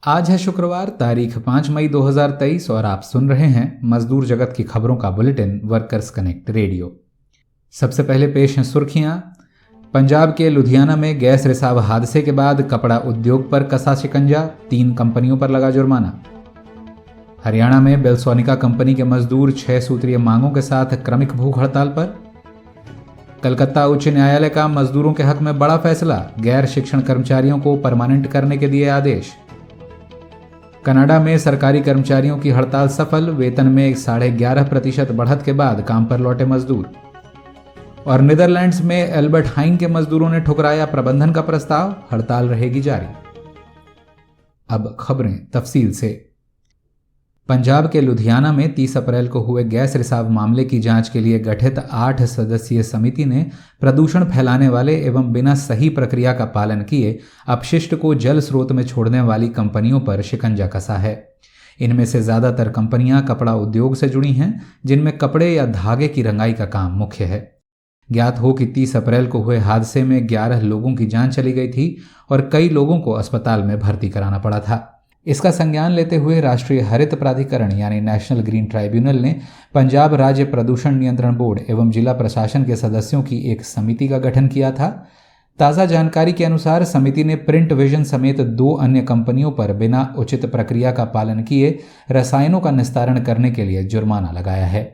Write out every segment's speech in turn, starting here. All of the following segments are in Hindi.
आज है शुक्रवार तारीख 5 मई 2023 और आप सुन रहे हैं मजदूर जगत की खबरों का बुलेटिन वर्कर्स कनेक्ट रेडियो। सबसे पहले पेश हैं सुर्खियां। पंजाब के लुधियाना में गैस रिसाव हादसे के बाद कपड़ा उद्योग पर कसा शिकंजा, 3 कंपनियों पर लगा जुर्माना। हरियाणा में बेलसोनिका कंपनी के मजदूर 6 सूत्रीय मांगों के साथ क्रमिक भूख हड़ताल पर। कलकत्ता उच्च न्यायालय का मजदूरों के हक में बड़ा फैसला, गैर शिक्षण कर्मचारियों को परमानेंट करने के दिए आदेश। कनाडा में सरकारी कर्मचारियों की हड़ताल सफल, वेतन में 11.5% बढ़त के बाद काम पर लौटे मजदूर। और नीदरलैंड्स में एल्बर्ट हाइन के मजदूरों ने ठुकराया प्रबंधन का प्रस्ताव, हड़ताल रहेगी जारी। अब खबरें तफसील से। पंजाब के लुधियाना में 30 अप्रैल को हुए गैस रिसाव मामले की जांच के लिए गठित 8 सदस्यीय समिति ने प्रदूषण फैलाने वाले एवं बिना सही प्रक्रिया का पालन किए अपशिष्ट को जल स्रोत में छोड़ने वाली कंपनियों पर शिकंजा कसा है। इनमें से ज्यादातर कंपनियां कपड़ा उद्योग से जुड़ी हैं, जिनमें कपड़े या धागे की रंगाई का काम मुख्य है। ज्ञात हो कि 30 अप्रैल को हुए हादसे में 11 लोगों की जान चली गई थी और कई लोगों को अस्पताल में भर्ती कराना पड़ा था। इसका संज्ञान लेते हुए राष्ट्रीय हरित प्राधिकरण यानी नेशनल ग्रीन ट्राइब्यूनल ने पंजाब राज्य प्रदूषण नियंत्रण बोर्ड एवं जिला प्रशासन के सदस्यों की एक समिति का गठन किया था। ताज़ा जानकारी के अनुसार समिति ने प्रिंट विजन समेत 2 अन्य कंपनियों पर बिना उचित प्रक्रिया का पालन किए रसायनों का निस्तारण करने के लिए जुर्माना लगाया है।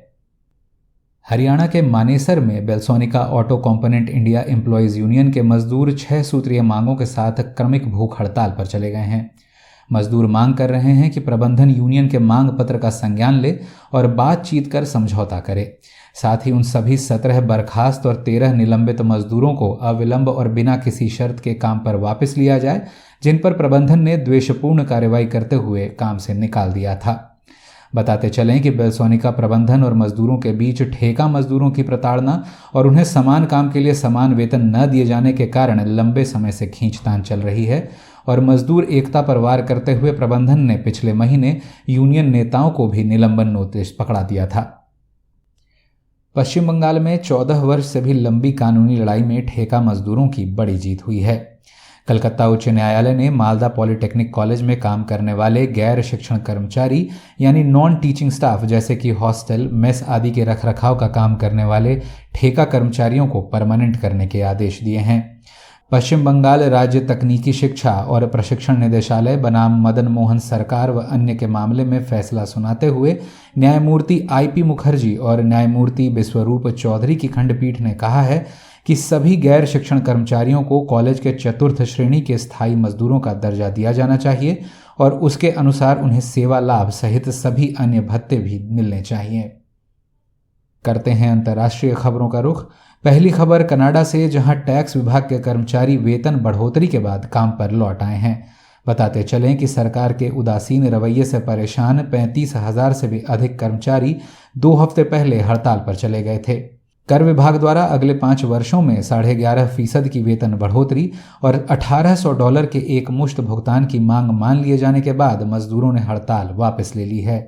हरियाणा के मानेसर में Bellsonica auto component India employees union के मजदूर 6 सूत्रीय मांगों के साथ क्रमिक भूख हड़ताल पर चले गए हैं। मजदूर मांग कर रहे हैं कि प्रबंधन यूनियन के मांग पत्र का संज्ञान ले और बातचीत कर समझौता करे। साथ ही उन सभी 17 बर्खास्त और 13 निलंबित मजदूरों को अविलंब और बिना किसी शर्त के काम पर वापस लिया जाए, जिन पर प्रबंधन ने द्वेषपूर्ण कार्रवाई करते हुए काम से निकाल दिया था। बताते चलें कि बेलसोनिका प्रबंधन और मजदूरों के बीच ठेका मजदूरों की प्रताड़ना और उन्हें समान काम के लिए समान वेतन न दिए जाने के कारण लंबे समय से खींचतान चल रही है और मजदूर एकता पर वार करते हुए प्रबंधन ने पिछले महीने यूनियन नेताओं को भी निलंबन नोटिस पकड़ा दिया था। पश्चिम बंगाल में 14 वर्ष से भी लंबी कानूनी लड़ाई में ठेका मजदूरों की बड़ी जीत हुई है। कलकत्ता उच्च न्यायालय ने मालदा पॉलिटेक्निक कॉलेज में काम करने वाले गैर शिक्षण कर्मचारी यानी नॉन टीचिंग स्टाफ जैसे कि हॉस्टल, मेस आदि के रखरखाव का काम करने वाले ठेका कर्मचारियों को परमानेंट करने के आदेश दिए हैं। पश्चिम बंगाल राज्य तकनीकी शिक्षा और प्रशिक्षण निदेशालय बनाम मदन मोहन सरकार व अन्य के मामले में फैसला सुनाते हुए न्यायमूर्ति IP मुखर्जी और न्यायमूर्ति विश्वरूप चौधरी की खंडपीठ ने कहा है कि सभी गैर शिक्षण कर्मचारियों को कॉलेज के 4th श्रेणी के स्थायी मजदूरों का दर्जा दिया जाना चाहिए और उसके अनुसार उन्हें सेवा लाभ सहित सभी अन्य भत्ते भी मिलने चाहिए। करते हैं अंतर्राष्ट्रीय खबरों का रुख। पहली खबर कनाडा से, जहां टैक्स विभाग के कर्मचारी वेतन बढ़ोतरी के बाद काम पर लौट आए हैं। बताते चलें कि सरकार के उदासीन रवैये से परेशान 35,000 से भी अधिक कर्मचारी 2 हफ्ते पहले हड़ताल पर चले गए थे। कर विभाग द्वारा अगले 5 वर्षों में 11.5% की वेतन बढ़ोतरी और $1,800 के एक मुश्त भुगतान की मांग मान लिए जाने के बाद मजदूरों ने हड़ताल वापस ले ली है।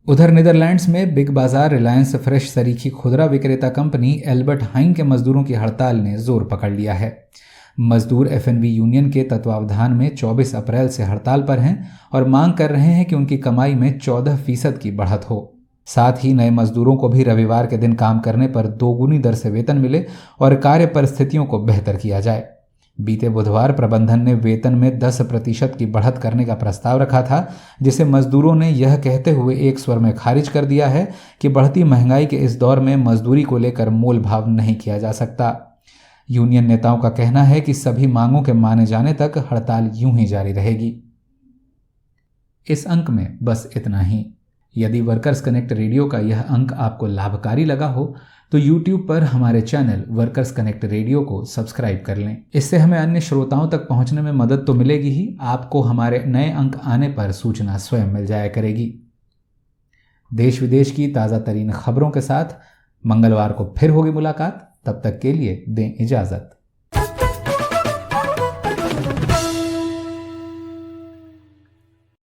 उधर नीदरलैंड्स में बिग बाजार रिलायंस फ्रेश सरीखी खुदरा विक्रेता कंपनी एल्बर्ट हाइन के मजदूरों की हड़ताल ने जोर पकड़ लिया है। मजदूर FNB यूनियन के तत्वावधान में 24 अप्रैल से हड़ताल पर हैं और मांग कर रहे हैं कि उनकी कमाई में 14% की बढ़त हो। साथ ही नए मजदूरों को भी रविवार के दिन काम करने पर 2 गुनी दर से वेतन मिले और कार्य परिस्थितियों को बेहतर किया जाए। बीते बुधवार प्रबंधन ने वेतन में 10% की बढ़त करने का प्रस्ताव रखा था, जिसे मजदूरों ने यह कहते हुए एक स्वर में खारिज कर दिया है कि बढ़ती महंगाई के इस दौर में मजदूरी को लेकर मोल भाव नहीं किया जा सकता। यूनियन नेताओं का कहना है कि सभी मांगों के माने जाने तक हड़ताल यूं ही जारी रहेगी। इस अंक में बस इतना ही। यदि वर्कर्स कनेक्ट रेडियो का यह अंक आपको लाभकारी लगा हो तो YouTube पर हमारे चैनल वर्कर्स कनेक्ट रेडियो को सब्सक्राइब कर लें। इससे हमें अन्य श्रोताओं तक पहुंचने में मदद तो मिलेगी ही, आपको हमारे नए अंक आने पर सूचना स्वयं मिल जाया करेगी। देश विदेश की ताज़ा तरीन खबरों के साथ मंगलवार को फिर होगी मुलाकात। तब तक के लिए दें इजाज़त।